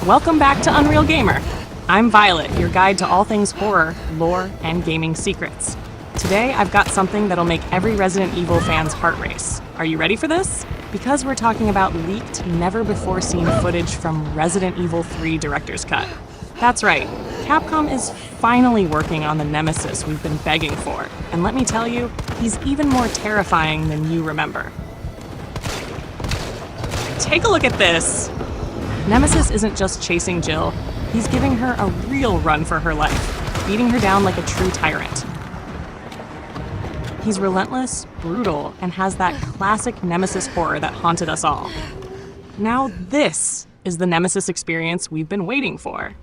Welcome back to Unreal Gamer. I'm Violet, your guide to all things horror, lore, and gaming secrets. Today, I've got something that'll make every Resident Evil fan's heart race. Are you ready for this? Because we're talking about leaked, never-before-seen footage from Resident Evil 3 Director's Cut. That's right, Capcom is finally working on the Nemesis we've been begging for. And let me tell you, he's even more terrifying than you remember. Take a look at this! Nemesis isn't just chasing Jill, he's giving her a real run for her life, beating her down like a true tyrant. He's relentless, brutal, and has that classic Nemesis horror that haunted us all. Now this is the Nemesis experience we've been waiting for.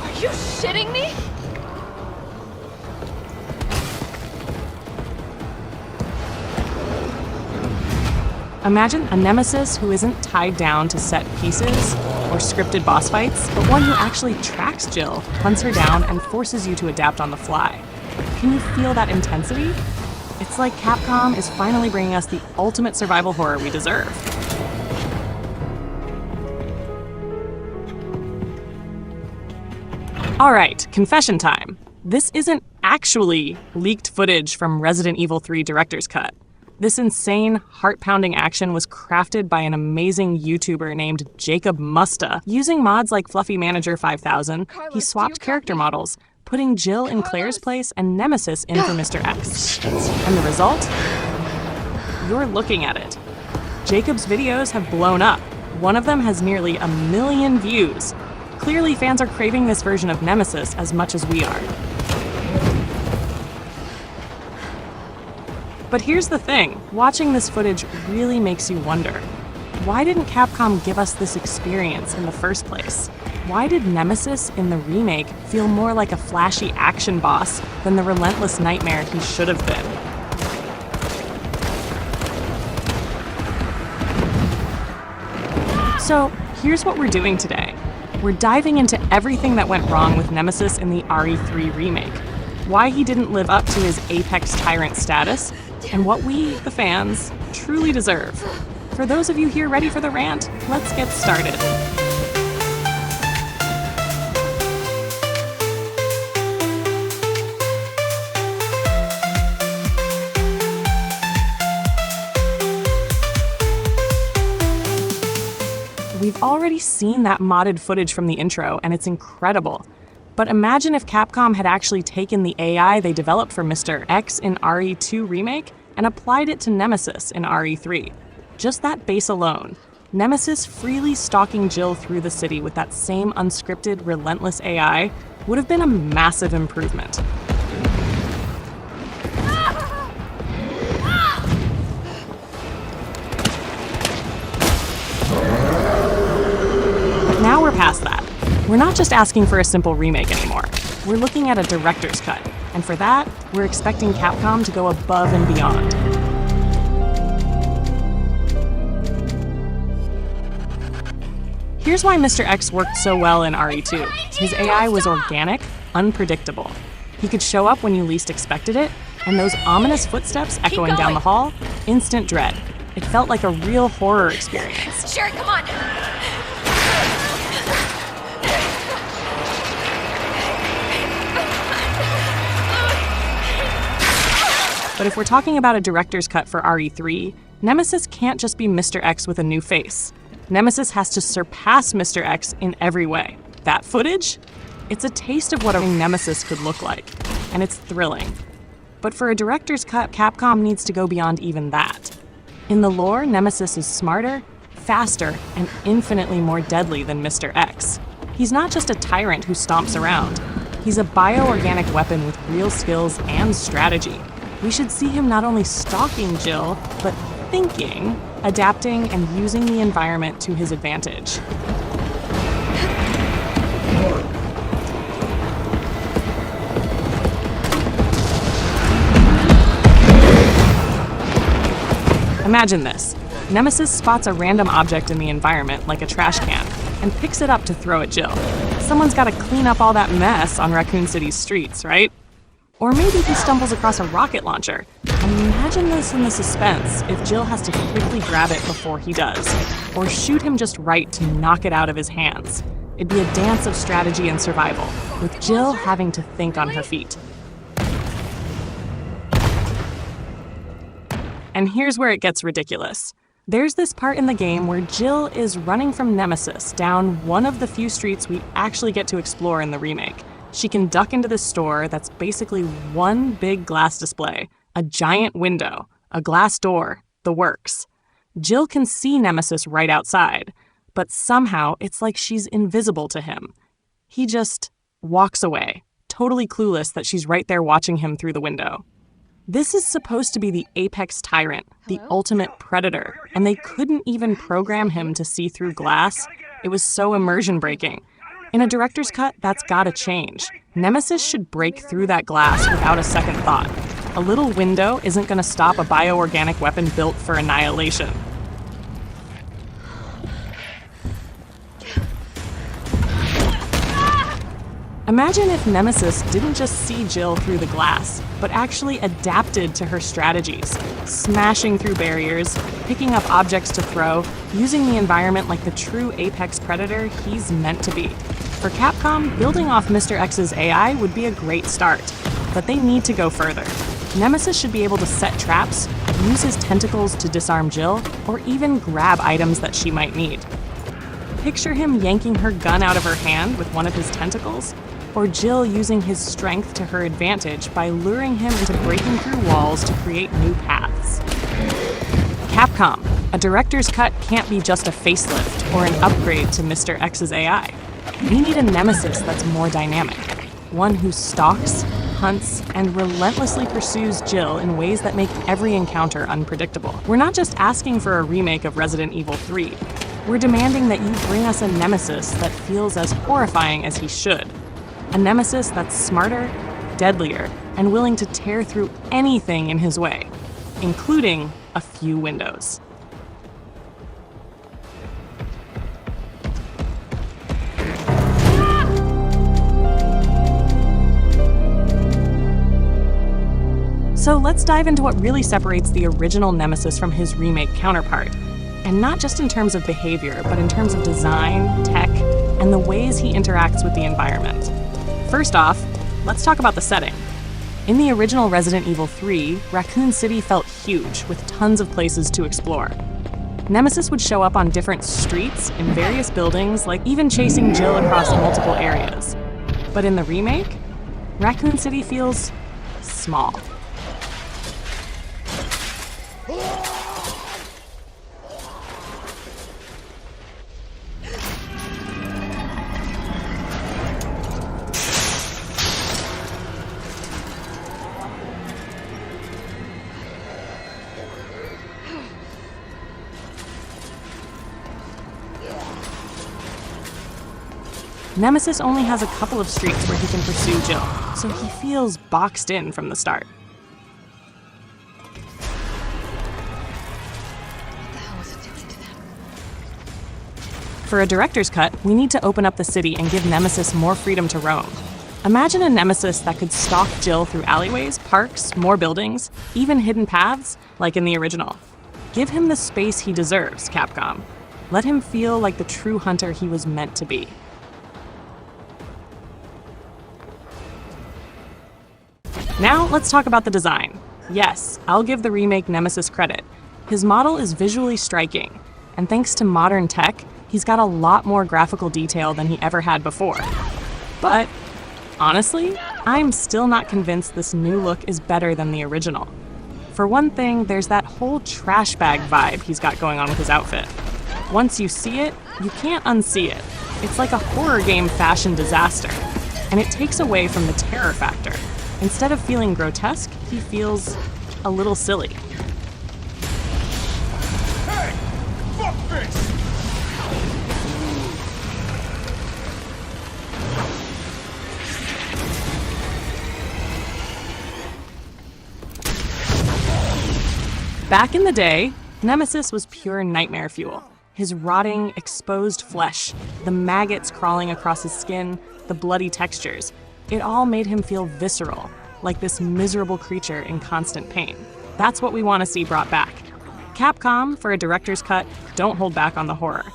Are you shitting me? Imagine a Nemesis who isn't tied down to set pieces or scripted boss fights, but one who actually tracks Jill, hunts her down, and forces you to adapt on the fly. Can you feel that intensity? It's like Capcom is finally bringing us the ultimate survival horror we deserve. All right, confession time. This isn't actually leaked footage from Resident Evil 3 Director's Cut. This insane, heart-pounding action was crafted by an amazing YouTuber named JacobMusta. Using mods like Fluffy Manager 5000, he swapped character models, putting Jill in Claire's place and Nemesis in for Mr. X. And the result? You're looking at it. Jacob's videos have blown up. One of them has nearly 1 million views. Clearly, fans are craving this version of Nemesis as much as we are. But here's the thing, watching this footage really makes you wonder. Why didn't Capcom give us this experience in the first place? Why did Nemesis in the remake feel more like a flashy action boss than the relentless nightmare he should have been? So here's what we're doing today. We're diving into everything that went wrong with Nemesis in the RE3 remake, why he didn't live up to his apex tyrant status, and what we, the fans, truly deserve. For those of you here ready for the rant, let's get started. We've already seen that modded footage from the intro, and it's incredible. But imagine if Capcom had actually taken the AI they developed for Mr. X in RE2 Remake and applied it to Nemesis in RE3. Just that base alone. Nemesis freely stalking Jill through the city with that same unscripted, relentless AI would have been a massive improvement. But now we're past that. We're not just asking for a simple remake anymore. We're looking at a director's cut, and for that, we're expecting Capcom to go above and beyond. Here's why Mr. X worked so well in RE2. His AI was organic, unpredictable. He could show up when you least expected it, and those ominous footsteps echoing down the hall, instant dread. It felt like a real horror experience. Sure, come on. But if we're talking about a director's cut for RE3, Nemesis can't just be Mr. X with a new face. Nemesis has to surpass Mr. X in every way. That footage? It's a taste of what a Nemesis could look like, and it's thrilling. But for a director's cut, Capcom needs to go beyond even that. In the lore, Nemesis is smarter, faster, and infinitely more deadly than Mr. X. He's not just a tyrant who stomps around. He's a bioorganic weapon with real skills and strategy. We should see him not only stalking Jill, but thinking, adapting, and using the environment to his advantage. Imagine this. Nemesis spots a random object in the environment, like a trash can, and picks it up to throw at Jill. Someone's got to clean up all that mess on Raccoon City's streets, right? Or maybe he stumbles across a rocket launcher. Imagine this in the suspense if Jill has to quickly grab it before he does, or shoot him just right to knock it out of his hands. It'd be a dance of strategy and survival, with Jill having to think on her feet. And here's where it gets ridiculous. There's this part in the game where Jill is running from Nemesis down one of the few streets we actually get to explore in the remake. She can duck into this store that's basically one big glass display, a giant window, a glass door, the works. Jill can see Nemesis right outside, but somehow it's like she's invisible to him. He just walks away, totally clueless that she's right there watching him through the window. This is supposed to be the apex tyrant, the ultimate predator, and they couldn't even program him to see through glass. It was so immersion breaking. In a director's cut, that's gotta change. Nemesis should break through that glass without a second thought. A little window isn't gonna stop a bioorganic weapon built for annihilation. Imagine if Nemesis didn't just see Jill through the glass, but actually adapted to her strategies, smashing through barriers, picking up objects to throw, using the environment like the true apex predator he's meant to be. For Capcom, building off Mr. X's AI would be a great start, but they need to go further. Nemesis should be able to set traps, use his tentacles to disarm Jill, or even grab items that she might need. Picture him yanking her gun out of her hand with one of his tentacles, or Jill using his strength to her advantage by luring him into breaking through walls to create new paths. Capcom, a director's cut can't be just a facelift or an upgrade to Mr. X's AI. We need a Nemesis that's more dynamic, one who stalks, hunts, and relentlessly pursues Jill in ways that make every encounter unpredictable. We're not just asking for a remake of Resident Evil 3. We're demanding that you bring us a Nemesis that feels as horrifying as he should. A Nemesis that's smarter, deadlier, and willing to tear through anything in his way, including a few windows. So let's dive into what really separates the original Nemesis from his remake counterpart. And not just in terms of behavior, but in terms of design, tech, and the ways he interacts with the environment. First off, let's talk about the setting. In the original Resident Evil 3, Raccoon City felt huge, with tons of places to explore. Nemesis would show up on different streets, in various buildings, like even chasing Jill across multiple areas. But in the remake, Raccoon City feels small. Nemesis only has a couple of streets where he can pursue Jill, so he feels boxed in from the start. For a director's cut, we need to open up the city and give Nemesis more freedom to roam. Imagine a Nemesis that could stalk Jill through alleyways, parks, more buildings, even hidden paths, like in the original. Give him the space he deserves, Capcom. Let him feel like the true hunter he was meant to be. Now, let's talk about the design. Yes, I'll give the remake Nemesis credit. His model is visually striking, and thanks to modern tech, he's got a lot more graphical detail than he ever had before. But, honestly, I'm still not convinced this new look is better than the original. For one thing, there's that whole trash bag vibe he's got going on with his outfit. Once you see it, you can't unsee it. It's like a horror game fashion disaster, and it takes away from the terror factor. Instead of feeling grotesque, he feels a little silly. Hey! Fuckface! Back in the day, Nemesis was pure nightmare fuel. His rotting, exposed flesh, the maggots crawling across his skin, the bloody textures. It all made him feel visceral. like this miserable creature in constant pain. That's what we want to see brought back. Capcom, for a director's cut, don't hold back on the horror.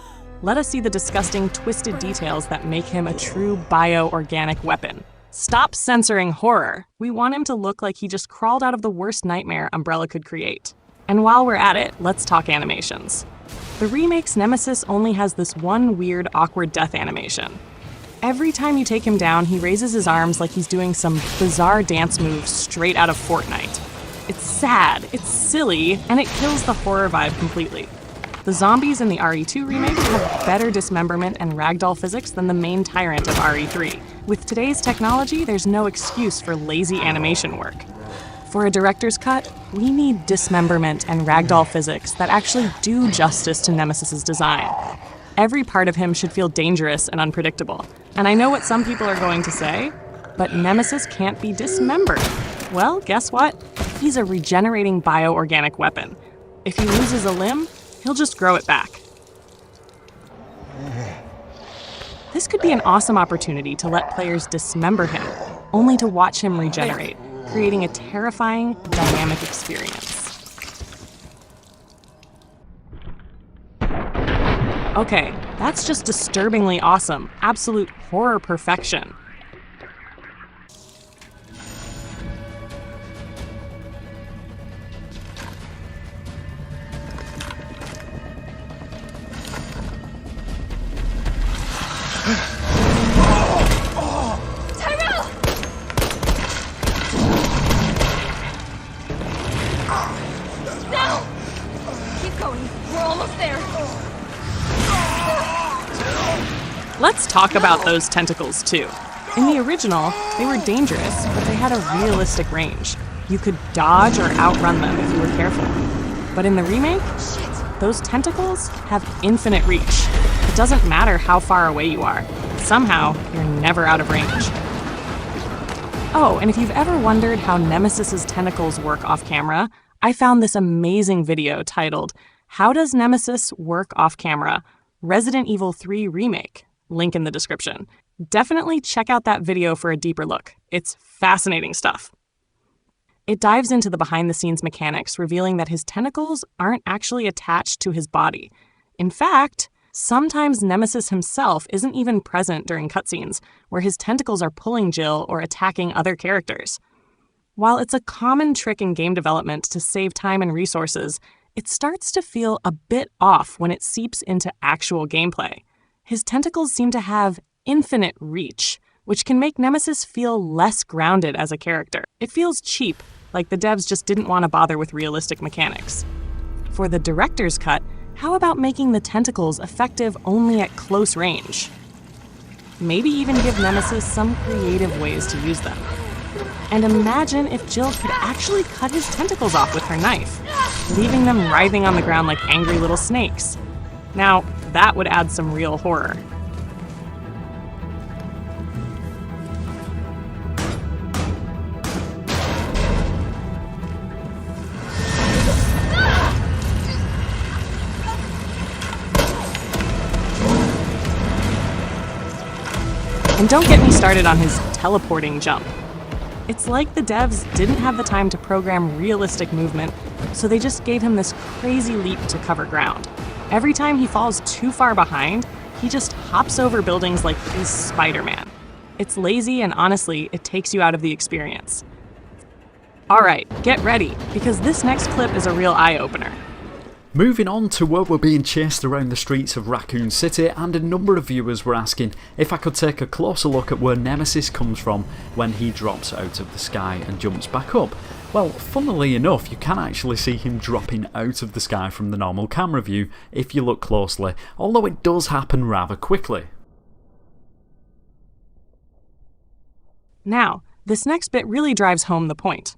Let us see the disgusting, twisted details that make him a true bioorganic weapon. Stop censoring horror. We want him to look like he just crawled out of the worst nightmare Umbrella could create. And while we're at it, let's talk animations. The remake's Nemesis only has this one weird, awkward death animation. Every time you take him down, he raises his arms like he's doing some bizarre dance move straight out of Fortnite. It's sad, it's silly, and it kills the horror vibe completely. The zombies in the RE2 remake have better dismemberment and ragdoll physics than the main tyrant of RE3. With today's technology, there's no excuse for lazy animation work. For a director's cut, we need dismemberment and ragdoll physics that actually do justice to Nemesis's design. Every part of him should feel dangerous and unpredictable. And I know what some people are going to say, but Nemesis can't be dismembered. Well, guess what? He's a regenerating bioorganic weapon. If he loses a limb, he'll just grow it back. This could be an awesome opportunity to let players dismember him, only to watch him regenerate, creating a terrifying, dynamic experience. Okay, that's just disturbingly awesome, absolute horror perfection. Let's talk about those tentacles too. In the original, they were dangerous, but they had a realistic range. You could dodge or outrun them if you were careful. But in the remake, those tentacles have infinite reach. It doesn't matter how far away you are. Somehow, you're never out of range. Oh, and if you've ever wondered how Nemesis's tentacles work off camera, I found this amazing video titled, "How Does Nemesis Work Off Camera? Resident Evil 3 Remake." Link in the description. Definitely check out that video for a deeper look. It's fascinating stuff. It dives into the behind-the-scenes mechanics, revealing that his tentacles aren't actually attached to his body. In fact, sometimes Nemesis himself isn't even present during cutscenes, where his tentacles are pulling Jill or attacking other characters. While it's a common trick in game development to save time and resources, it starts to feel a bit off when it seeps into actual gameplay. His tentacles seem to have infinite reach, which can make Nemesis feel less grounded as a character. It feels cheap, like the devs just didn't want to bother with realistic mechanics. For the director's cut, how about making the tentacles effective only at close range? Maybe even give Nemesis some creative ways to use them. And imagine if Jill could actually cut his tentacles off with her knife, leaving them writhing on the ground like angry little snakes. Now, that would add some real horror. And don't get me started on his teleporting jump. It's like the devs didn't have the time to program realistic movement, so they just gave him this crazy leap to cover ground. Every time he falls too far behind, he just hops over buildings like he's Spider-Man. It's lazy, and honestly, it takes you out of the experience. Alright, get ready, because this next clip is a real eye-opener. Moving on to where we're being chased around the streets of Raccoon City, and a number of viewers were asking if I could take a closer look at where Nemesis comes from when he drops out of the sky and jumps back up. Well, funnily enough, you can actually see him dropping out of the sky from the normal camera view if you look closely, although it does happen rather quickly. Now, this next bit really drives home the point.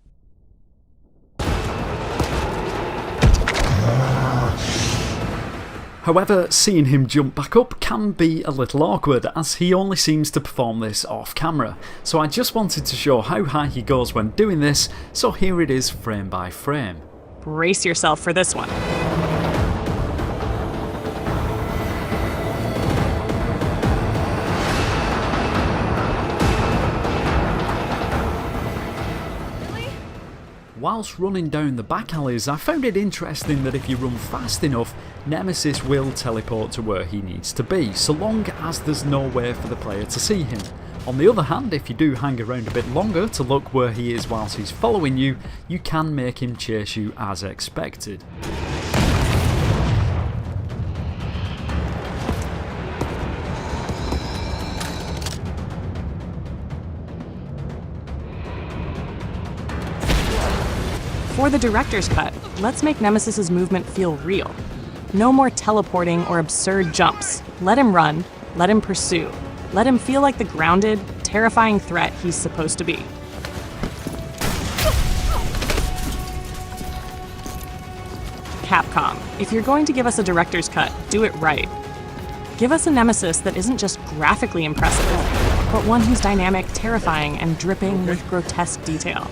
However, seeing him jump back up can be a little awkward, as he only seems to perform this off camera, so I just wanted to show how high he goes when doing this, so here it is frame by frame. Brace yourself for this one. whilst running down the back alleys, I found it interesting that if you run fast enough, Nemesis will teleport to where he needs to be, so long as there's nowhere for the player to see him. On the other hand, if you do hang around a bit longer to look where he is whilst he's following you, you can make him chase you as expected. For the director's cut, let's make Nemesis's movement feel real. No more teleporting or absurd jumps. Let him run, let him pursue, let him feel like the grounded, terrifying threat he's supposed to be. Capcom, if you're going to give us a director's cut, do it right. Give us a Nemesis that isn't just graphically impressive, but one who's dynamic, terrifying, and dripping with grotesque detail.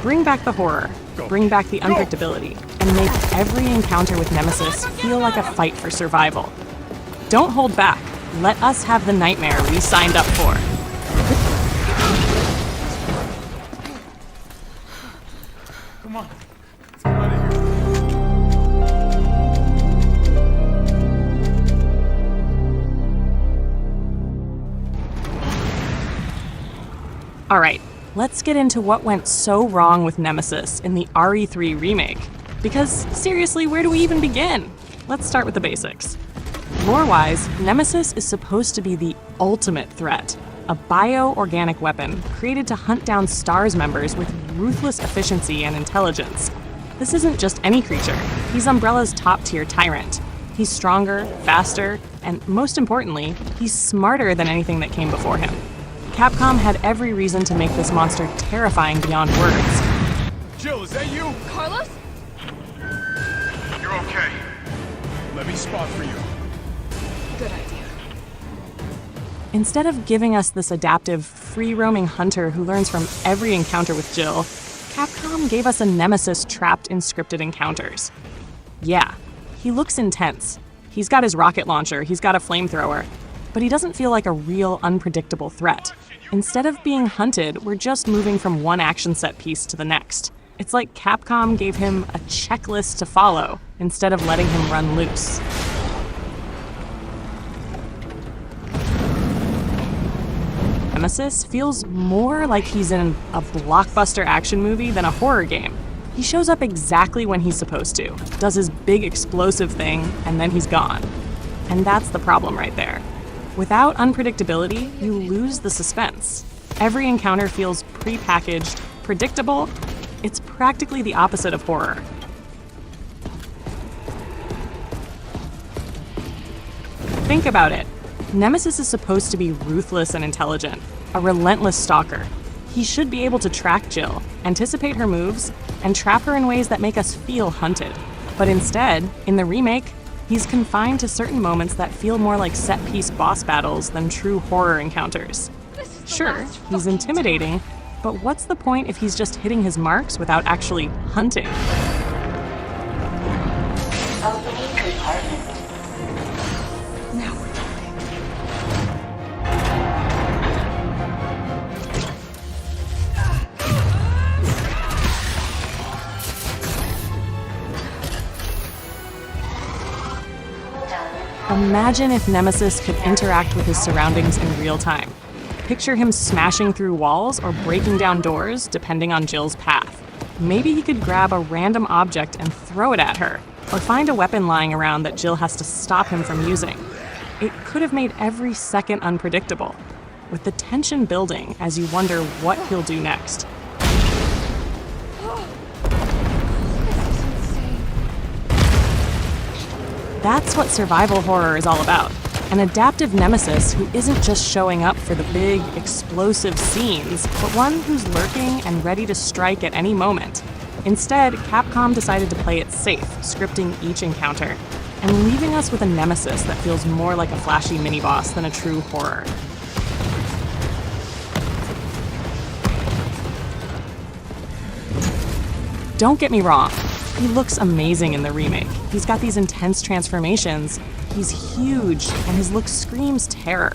Bring back the horror, bring back the unpredictability, and make every encounter with Nemesis feel like a fight for survival. Don't hold back. Let us have the nightmare we signed up for. Come on. Let's get out of here. Alright, let's get into what went so wrong with Nemesis in the RE3 remake. Because, seriously, where do we even begin? Let's start with the basics. Lore-wise, Nemesis is supposed to be the ultimate threat, a bio-organic weapon created to hunt down STARS members with ruthless efficiency and intelligence. This isn't just any creature, he's Umbrella's top-tier tyrant. He's stronger, faster, and most importantly, he's smarter than anything that came before him. Capcom had every reason to make this monster terrifying beyond words. Jill, is that you? Carlos? You're okay. Let me spot for you. Good idea. Instead of giving us this adaptive, free-roaming hunter who learns from every encounter with Jill, Capcom gave us a Nemesis trapped in scripted encounters. Yeah, he looks intense. He's got his rocket launcher, he's got a flamethrower, but he doesn't feel like a real, unpredictable threat. Instead of being hunted, we're just moving from one action set piece to the next. It's like Capcom gave him a checklist to follow, instead of letting him run loose. Nemesis feels more like he's in a blockbuster action movie than a horror game. He shows up exactly when he's supposed to, does his big explosive thing, and then he's gone. And that's the problem right there. Without unpredictability, you lose the suspense. Every encounter feels pre-packaged, predictable. It's practically the opposite of horror. Think about it. Nemesis is supposed to be ruthless and intelligent, a relentless stalker. He should be able to track Jill, anticipate her moves, and trap her in ways that make us feel hunted. But instead, in the remake, he's confined to certain moments that feel more like set-piece boss battles than true horror encounters. Sure, he's intimidating, but what's the point if he's just hitting his marks without actually hunting? Opening compartment. Now we're talking. Imagine if Nemesis could interact with his surroundings in real time. Picture him smashing through walls or breaking down doors, depending on Jill's path. Maybe he could grab a random object and throw it at her, or find a weapon lying around that Jill has to stop him from using. It could have made every second unpredictable, with the tension building as you wonder what he'll do next. That's what survival horror is all about. An adaptive Nemesis who isn't just showing up for the big, explosive scenes, but one who's lurking and ready to strike at any moment. Instead, Capcom decided to play it safe, scripting each encounter, and leaving us with a Nemesis that feels more like a flashy mini-boss than a true horror. Don't get me wrong, he looks amazing in the remake. He's got these intense transformations, he's huge, and his look screams terror.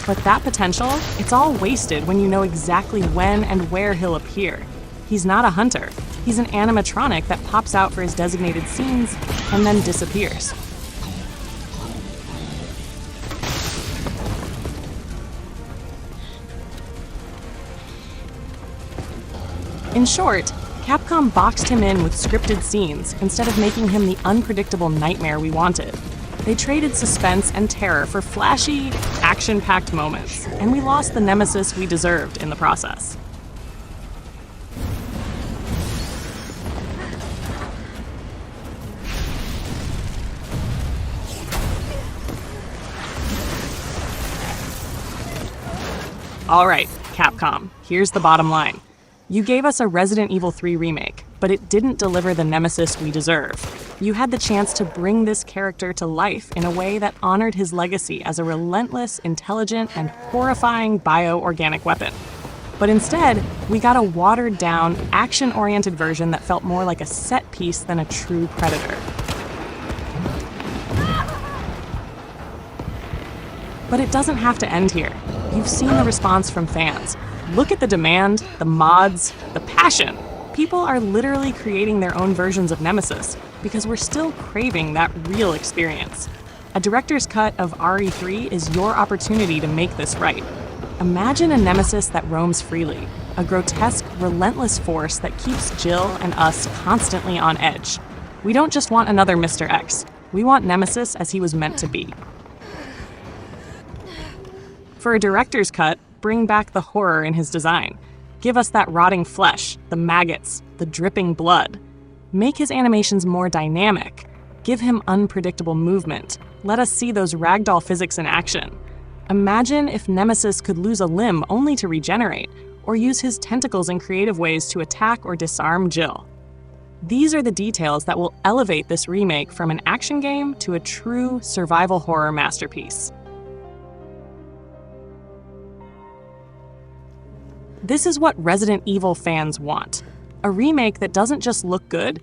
But that potential, it's all wasted when you know exactly when and where he'll appear. He's not a hunter. He's an animatronic that pops out for his designated scenes and then disappears. In short, Capcom boxed him in with scripted scenes instead of making him the unpredictable nightmare we wanted. They traded suspense and terror for flashy, action-packed moments, and we lost the Nemesis we deserved in the process. All right, Capcom, here's the bottom line. You gave us a Resident Evil 3 remake, but it didn't deliver the Nemesis we deserve. You had the chance to bring this character to life in a way that honored his legacy as a relentless, intelligent, and horrifying bio-organic weapon. But instead, we got a watered-down, action-oriented version that felt more like a set piece than a true predator. But it doesn't have to end here. You've seen the response from fans. Look at the demand, the mods, the passion. People are literally creating their own versions of Nemesis because we're still craving that real experience. A director's cut of RE3 is your opportunity to make this right. Imagine a Nemesis that roams freely, a grotesque, relentless force that keeps Jill and us constantly on edge. We don't just want another Mr. X. We want Nemesis as he was meant to be. For a director's cut, bring back the horror in his design. Give us that rotting flesh, the maggots, the dripping blood. Make his animations more dynamic. Give him unpredictable movement. Let us see those ragdoll physics in action. Imagine if Nemesis could lose a limb only to regenerate, or use his tentacles in creative ways to attack or disarm Jill. These are the details that will elevate this remake from an action game to a true survival horror masterpiece. This is what Resident Evil fans want. A remake that doesn't just look good,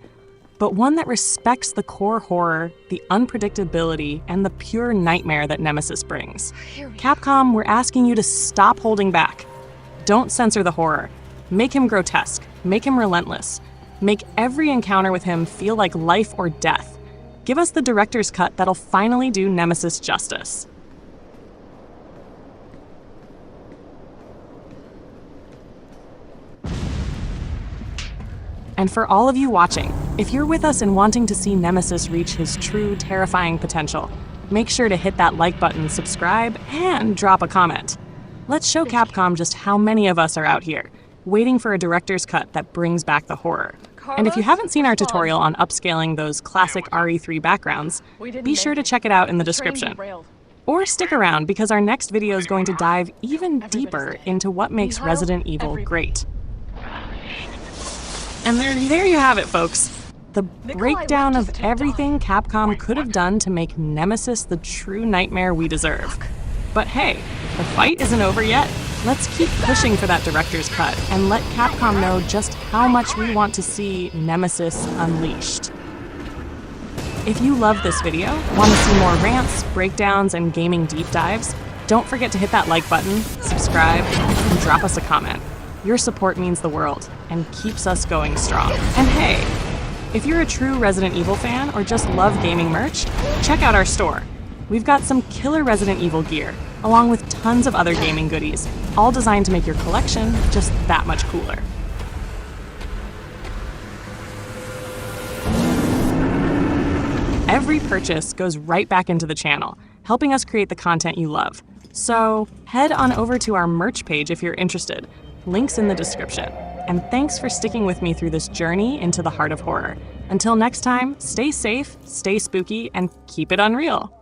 but one that respects the core horror, the unpredictability, and the pure nightmare that Nemesis brings. Capcom, we're asking you to stop holding back. Don't censor the horror. Make him grotesque. Make him relentless. Make every encounter with him feel like life or death. Give us the director's cut that'll finally do Nemesis justice. And for all of you watching, if you're with us in wanting to see Nemesis reach his true, terrifying potential, make sure to hit that like button, subscribe, and drop a comment. Let's show Capcom just how many of us are out here, waiting for a director's cut that brings back the horror. And if you haven't seen our tutorial on upscaling those classic RE3 backgrounds, be sure to check it out in the description. Or stick around, because our next video is going to dive even deeper into what makes Resident Evil great. And there you have it, folks. The breakdown of everything Capcom could have done to make Nemesis the true nightmare we deserve. But hey, the fight isn't over yet. Let's keep pushing for that director's cut and let Capcom know just how much we want to see Nemesis unleashed. If you love this video, want to see more rants, breakdowns, and gaming deep dives, don't forget to hit that like button, subscribe, and drop us a comment. Your support means the world and keeps us going strong. And hey, if you're a true Resident Evil fan or just love gaming merch, check out our store. We've got some killer Resident Evil gear, along with tons of other gaming goodies, all designed to make your collection just that much cooler. Every purchase goes right back into the channel, helping us create the content you love. So head on over to our merch page if you're interested. Links in the description. And thanks for sticking with me through this journey into the heart of horror. Until next time, stay safe, stay spooky, and keep it unreal.